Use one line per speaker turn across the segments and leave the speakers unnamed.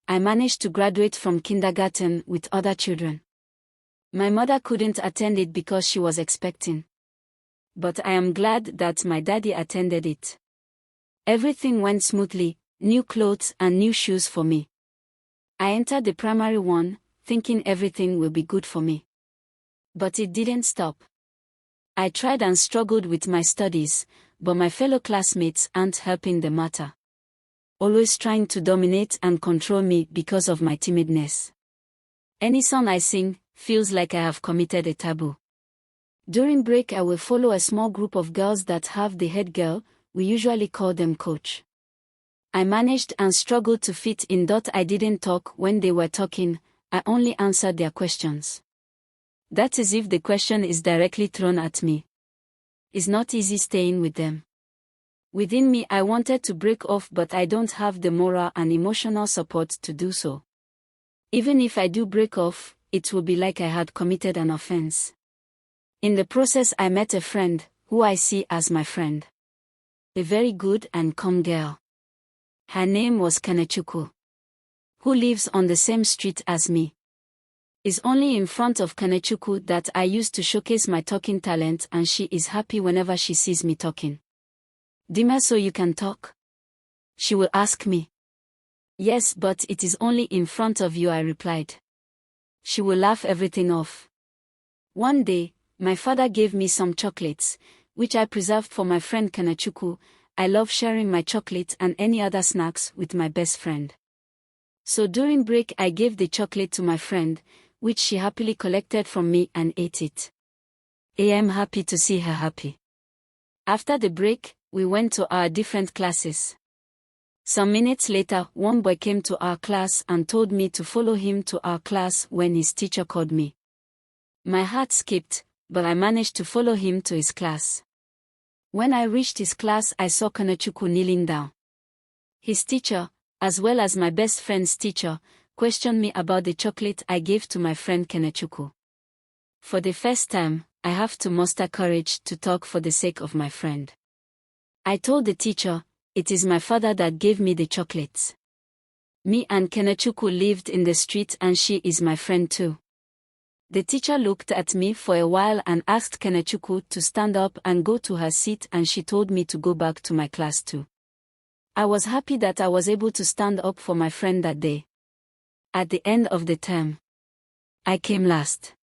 I managed to graduate from kindergarten with other children. My mother couldn't attend it because she was expecting. But I am glad that my daddy attended it. Everything went smoothly, new clothes and new shoes for me. I entered the primary one, thinking everything will be good for me. But it didn't stop. I tried and struggled with my studies, but my fellow classmates aren't helping the matter. Always trying to dominate and control me because of my timidness. Any song I sing feels like I have committed a taboo. During break I will follow a small group of girls that have the head girl, we usually call them coach. I managed and struggled to fit in. I didn't talk when they were talking, I only answered their questions. That is if the question is directly thrown at me. It's not easy staying with them. Within me I wanted to break off, but I don't have the moral and emotional support to do so. Even if I do break off, it will be like I had committed an offense. In the process I met a friend, who I see as my friend. A very good and calm girl. Her name was Kanechukwu. Who lives on the same street as me. It's only in front of Kanechukwu that I used to showcase my talking talent, and she is happy whenever she sees me talking. Dimma, so you can talk? She will ask me. Yes, but it is only in front of you, I replied. She will laugh everything off. One day, my father gave me some chocolates, which I preserved for my friend Kanechukwu. I love sharing my chocolate and any other snacks with my best friend. So during break I gave the chocolate to my friend, which she happily collected from me and ate it. I am happy to see her happy. After the break, we went to our different classes. Some minutes later, one boy came to our class and told me to follow him to our class when his teacher called me. My heart skipped, but I managed to follow him to his class. When I reached his class, I saw Kanechukwu kneeling down. His teacher, as well as my best friend's teacher, questioned me about the chocolate I gave to my friend Kanechukwu. For the first time, I have to muster courage to talk for the sake of my friend. I told the teacher, it is my father that gave me the chocolates. Me and Kanechukwu lived in the street and she is my friend too. The teacher looked at me for a while and asked Kanechukwu to stand up and go to her seat, and she told me to go back to my class too. I was happy that I was able to stand up for my friend that day. At the end of the term, I came last.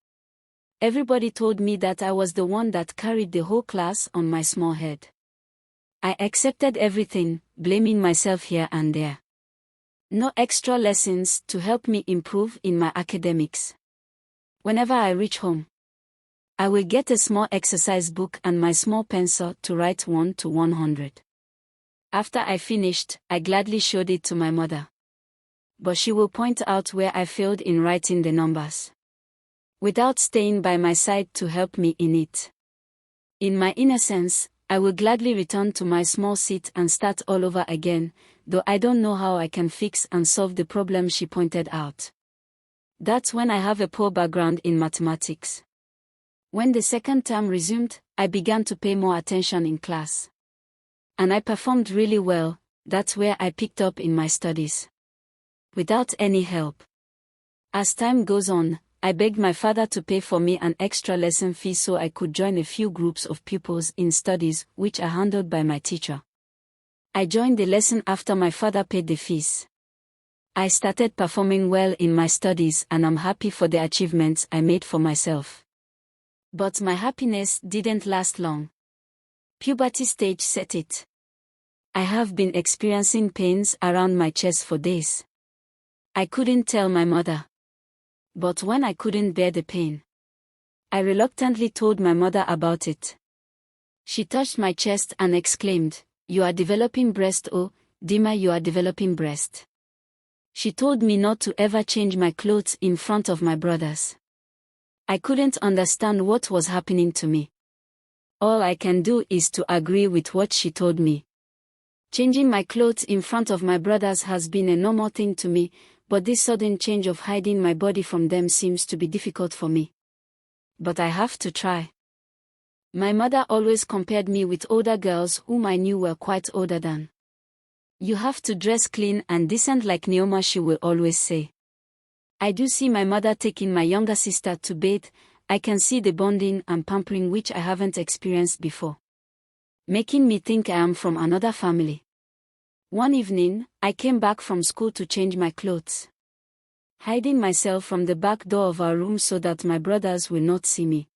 Everybody told me that I was the one that carried the whole class on my small head. I accepted everything, blaming myself here and there. No extra lessons to help me improve in my academics. Whenever I reach home, I will get a small exercise book and my small pencil to write 1 to 100. After I finished, I gladly showed it to my mother. But she will point out where I failed in writing the numbers, without staying by my side to help me in it. In my innocence, I will gladly return to my small seat and start all over again, though I don't know how I can fix and solve the problem she pointed out. That's when I have a poor background in mathematics. When the second term resumed, I began to pay more attention in class. And I performed really well. That's where I picked up in my studies. Without any help. As time goes on, I begged my father to pay for me an extra lesson fee so I could join a few groups of pupils in studies, which are handled by my teacher. I joined the lesson after my father paid the fees. I started performing well in my studies and I'm happy for the achievements I made for myself. But my happiness didn't last long. Puberty stage set it. I have been experiencing pains around my chest for days. I couldn't tell my mother. But when I couldn't bear the pain, I reluctantly told my mother about it. She touched my chest and exclaimed, "You are developing breast, oh, Dimma, you are developing breast." She told me not to ever change my clothes in front of my brothers. I couldn't understand what was happening to me. All I can do is to agree with what she told me. Changing my clothes in front of my brothers has been a normal thing to me, but this sudden change of hiding my body from them seems to be difficult for me. But I have to try. My mother always compared me with older girls whom I knew were quite older than You have to dress clean and decent like Neoma, she will always say. I do see my mother taking my younger sister to bathe. I can see the bonding and pampering which I haven't experienced before, making me think I am from another family. One evening, I came back from school to change my clothes, hiding myself from the back door of our room so that my brothers will not see me.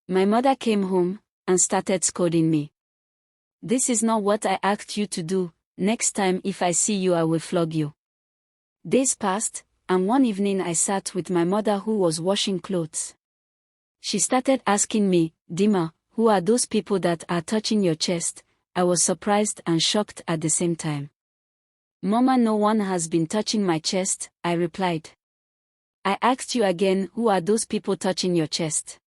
My mother came home and started scolding me. This is not what I asked you to do. Next time if I see you I will flog you. Days passed, and one evening I sat with my mother who was washing clothes. She started asking me, Dimma, who are those people that are touching your chest? I was surprised and shocked at the same time. Mama, no one has been touching my chest, I replied. I asked you again, who are those people touching your chest?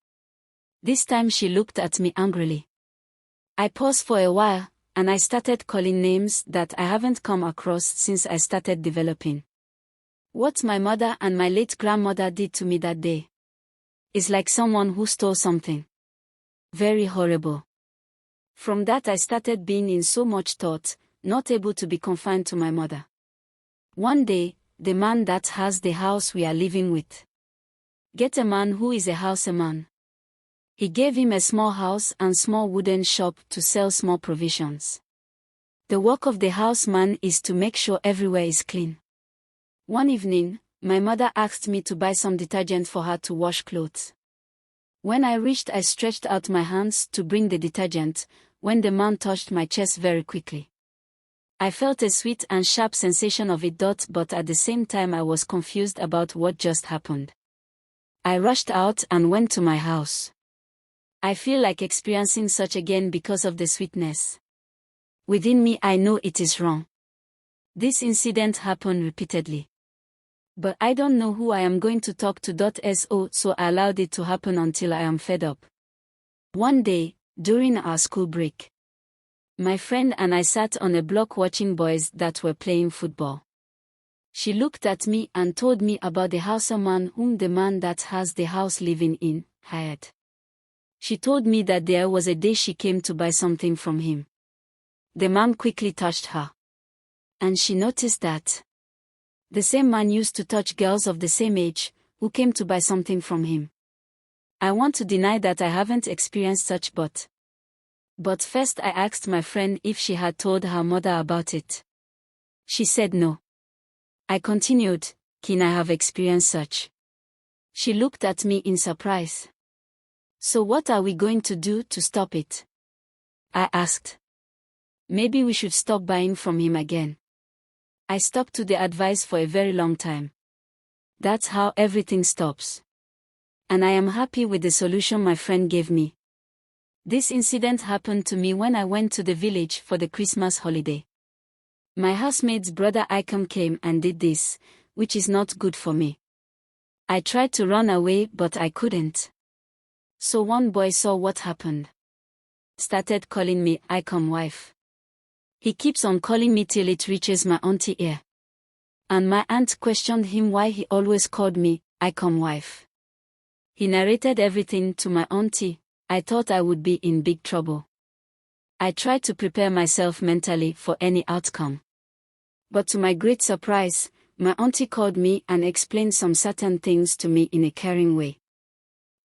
This time she looked at me angrily. I paused for a while, and I started calling names that I haven't come across since I started developing. What my mother and my late grandmother did to me that day is like someone who stole something. Very horrible. From that I started being in so much thought, not able to be confined to my mother. One day, the man that has the house we are living with get a man who is a houseman. He gave him a small house and small wooden shop to sell small provisions. The work of the houseman is to make sure everywhere is clean. One evening, my mother asked me to buy some detergent for her to wash clothes. When I reached, I stretched out my hands to bring the detergent, when the man touched my chest very quickly. I felt a sweet and sharp sensation of it, but at the same time I was confused about what just happened. I rushed out and went to my house. I feel like experiencing such again because of the sweetness. Within me I know it is wrong. This incident happened repeatedly. But I don't know who I am going to talk to. So I allowed it to happen until I am fed up. One day, during our school break, my friend and I sat on a block watching boys that were playing football. She looked at me and told me about the houseman whom the man that has the house living in hired. She told me that there was a day she came to buy something from him. The man quickly touched her, and she noticed that the same man used to touch girls of the same age, who came to buy something from him. I want to deny that I haven't experienced such but first I asked my friend if she had told her mother about it. She said no. I continued, can I have experienced such? She looked at me in surprise. So what are we going to do to stop it? I asked. Maybe we should stop buying from him again. I stuck to the advice for a very long time. That's how everything stops. And I am happy with the solution my friend gave me. This incident happened to me when I went to the village for the Christmas holiday. My housemate's brother Enkay came and did this, which is not good for me. I tried to run away but I couldn't. So one boy saw what happened. Started calling me Enkay wife. He keeps on calling me till it reaches my auntie ear. And my aunt questioned him why he always called me Enkay wife. He narrated everything to my auntie. I thought I would be in big trouble. I tried to prepare myself mentally for any outcome. But to my great surprise, my auntie called me and explained some certain things to me in a caring way.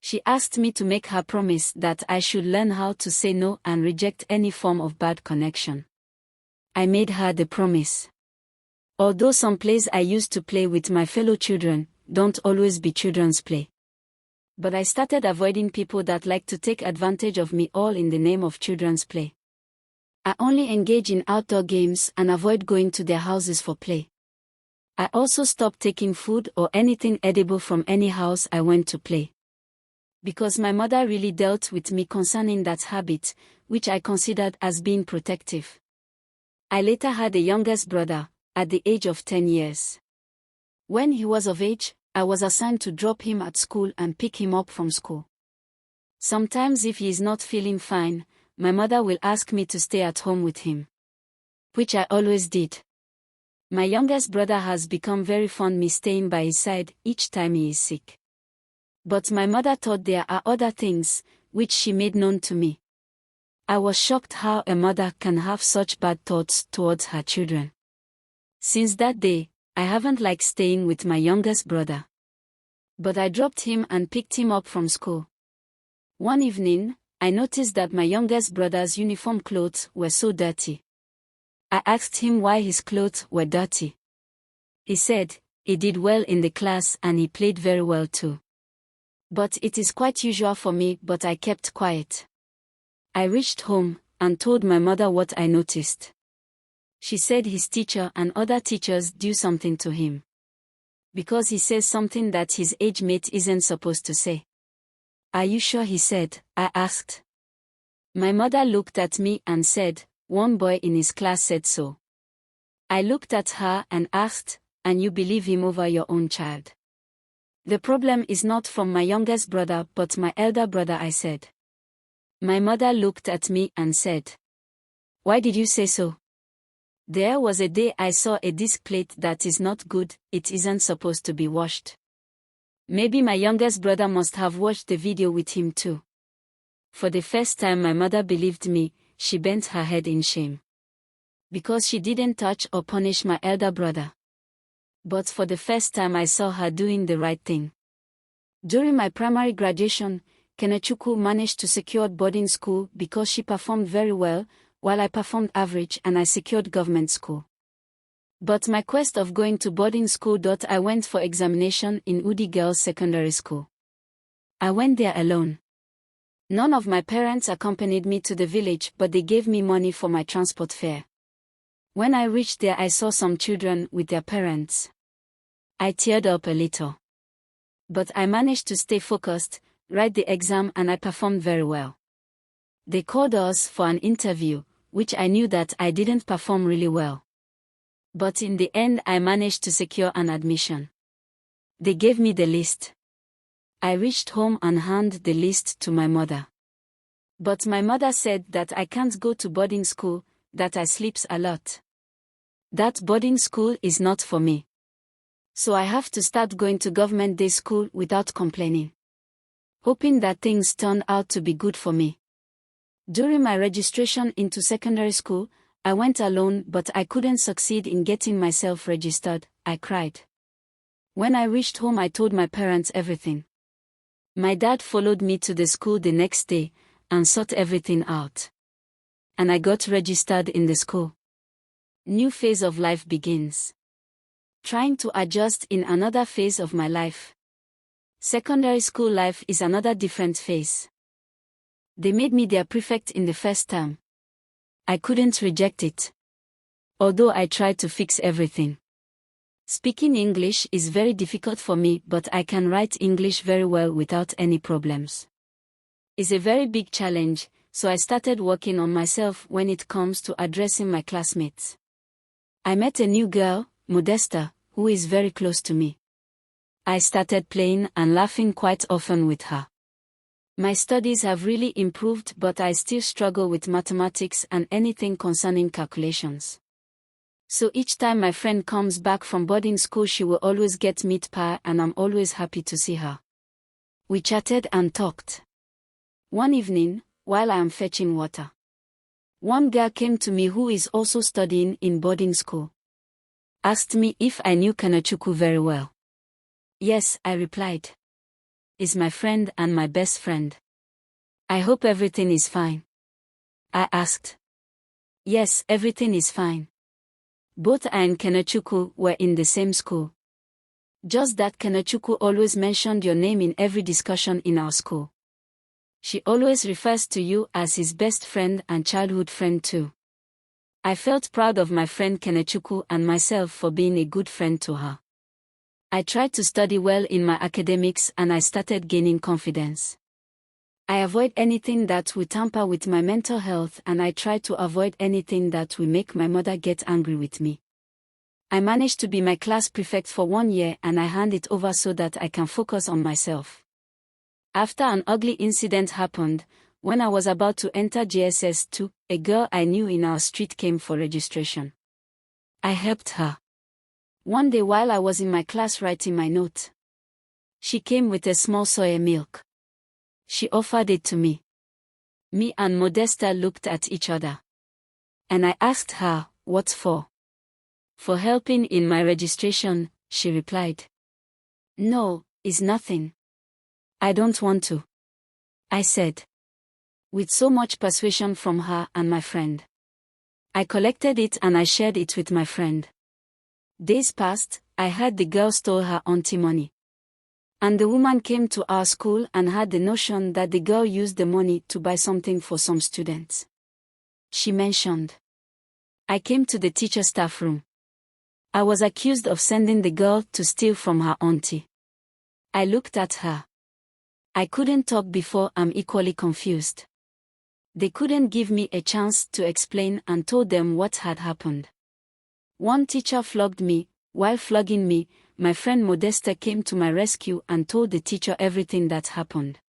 She asked me to make her promise that I should learn how to say no and reject any form of bad connection. I made her the promise. Although some plays I used to play with my fellow children don't always be children's play. But I started avoiding people that like to take advantage of me, all in the name of children's play. I only engage in outdoor games and avoid going to their houses for play. I also stopped taking food or anything edible from any house I went to play. Because my mother really dealt with me concerning that habit, which I considered as being protective. I later had a youngest brother, at the age of 10 years. When he was of age, I was assigned to drop him at school and pick him up from school. Sometimes if he is not feeling fine, my mother will ask me to stay at home with him, which I always did. My youngest brother has become very fond of me staying by his side each time he is sick. But my mother thought there are other things, which she made known to me. I was shocked how a mother can have such bad thoughts towards her children. Since that day, I haven't liked staying with my youngest brother. But I dropped him and picked him up from school. One evening, I noticed that my youngest brother's uniform clothes were so dirty. I asked him why his clothes were dirty. He said, he did well in the class and he played very well too. But it is quite usual for me, but I kept quiet. I reached home and told my mother what I noticed. She said his teacher and other teachers do something to him. Because he says something that his age mate isn't supposed to say. Are you sure he said? I asked. My mother looked at me and said, one boy in his class said so. I looked at her and asked, and you believe him over your own child? The problem is not from my youngest brother but my elder brother, I said. My mother looked at me and said, why did you say so? There was a day I saw a disc plate that is not good, it isn't supposed to be washed. Maybe my youngest brother must have watched the video with him too. For the first time my mother believed me, she bent her head in shame. Because she didn't touch or punish my elder brother. But for the first time I saw her doing the right thing. During my primary graduation, Kenechukwu managed to secure boarding school because she performed very well, while I performed average and I secured government school. But my quest of going to boarding school. I went for examination in Udi Girls Secondary School. I went there alone. None of my parents accompanied me to the village, but they gave me money for my transport fare. When I reached there I saw some children with their parents. I teared up a little. But I managed to stay focused, write the exam and I performed very well. They called us for an interview, which I knew that I didn't perform really well. But in the end I managed to secure an admission. They gave me the list. I reached home and handed the list to my mother. But my mother said that I can't go to boarding school, that I sleeps a lot. That boarding school is not for me. So I have to start going to government day school without complaining. Hoping that things turn out to be good for me. During my registration into secondary school, I went alone but I couldn't succeed in getting myself registered. I cried. When I reached home I told my parents everything. My dad followed me to the school the next day and sought everything out. And I got registered in the school. New phase of life begins. Trying to adjust in another phase of my life. Secondary school life is another different phase. They made me their prefect in the first term. I couldn't reject it. Although I tried to fix everything. Speaking English is very difficult for me, but I can write English very well without any problems. It's a very big challenge, so I started working on myself when it comes to addressing my classmates. I met a new girl, Modesta, who is very close to me. I started playing and laughing quite often with her. My studies have really improved, but I still struggle with mathematics and anything concerning calculations. So each time my friend comes back from boarding school she will always get meat pie and I'm always happy to see her. We chatted and talked. One evening, while I am fetching water, one girl came to me who is also studying in boarding school. Asked me if I knew Kenechukwu very well. Yes, I replied. Is my friend and my best friend. I hope everything is fine. I asked. Yes, everything is fine. Both I and Kenechukwu were in the same school. Just that Kenechukwu always mentioned your name in every discussion in our school. She always refers to you as his best friend and childhood friend too. I felt proud of my friend Kenechukwu and myself for being a good friend to her. I tried to study well in my academics and I started gaining confidence. I avoid anything that will tamper with my mental health and I try to avoid anything that will make my mother get angry with me. I managed to be my class prefect for 1 year and I hand it over so that I can focus on myself. After an ugly incident happened, when I was about to enter JSS 2, a girl I knew in our street came for registration. I helped her. One day while I was in my class writing my note, she came with a small soya milk. She offered it to me. Me and Modesta looked at each other. And I asked her, what for? For helping in my registration, she replied. No, it's nothing. I don't want to, I said. With so much persuasion from her and my friend. I collected it and I shared it with my friend. Days passed, I heard the girl stole her auntie money. And the woman came to our school and had the notion that the girl used the money to buy something for some students. She mentioned. I came to the teacher staff room. I was accused of sending the girl to steal from her auntie. I looked at her. I couldn't talk before. I'm equally confused. They couldn't give me a chance to explain and told them what had happened. One teacher flogged me. While flogging me, my friend Modesta came to my rescue and told the teacher everything that happened.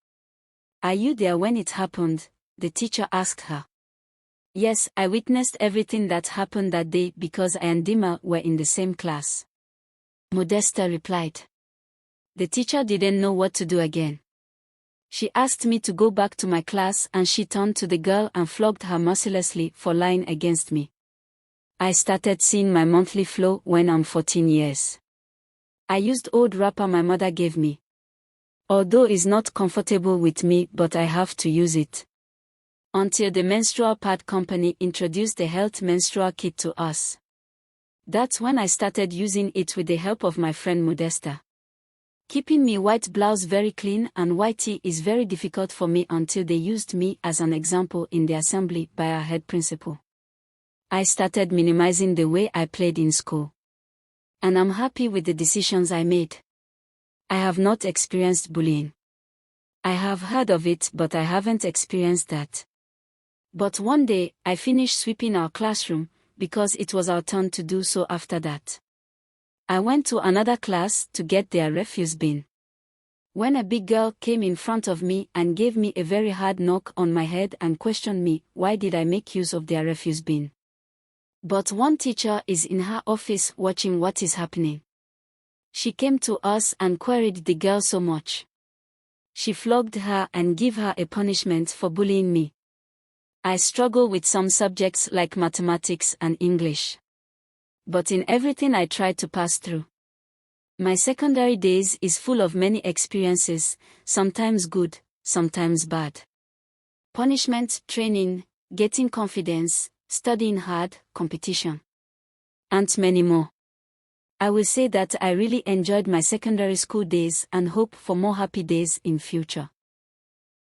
Are you there when it happened? The teacher asked her. Yes, I witnessed everything that happened that day because I and Dimma were in the same class. Modesta replied. The teacher didn't know what to do again. She asked me to go back to my class and she turned to the girl and flogged her mercilessly for lying against me. I started seeing my monthly flow when I'm 14 years. I used old wrapper my mother gave me. Although it's not comfortable with me, but I have to use it. Until the menstrual pad company introduced the health menstrual kit to us. That's when I started using it with the help of my friend Modesta. Keeping me white blouse very clean and white tee is very difficult for me until they used me as an example in the assembly by our head principal. I started minimizing the way I played in school. And I'm happy with the decisions I made. I have not experienced bullying. I have heard of it, but I haven't experienced that. But one day, I finished sweeping our classroom, because it was our turn to do so after that. I went to another class to get their refuse bin. When a big girl came in front of me and gave me a very hard knock on my head and questioned me, why did I make use of their refuse bin? But one teacher is in her office watching what is happening. She came to us and queried the girl so much. She flogged her and gave her a punishment for bullying me. I struggle with some subjects like mathematics and English. But in everything I try to pass through. My secondary days is full of many experiences, sometimes good, sometimes bad. Punishment, training, getting confidence, studying hard, competition. And many more. I will say that I really enjoyed my secondary school days and hope for more happy days in future.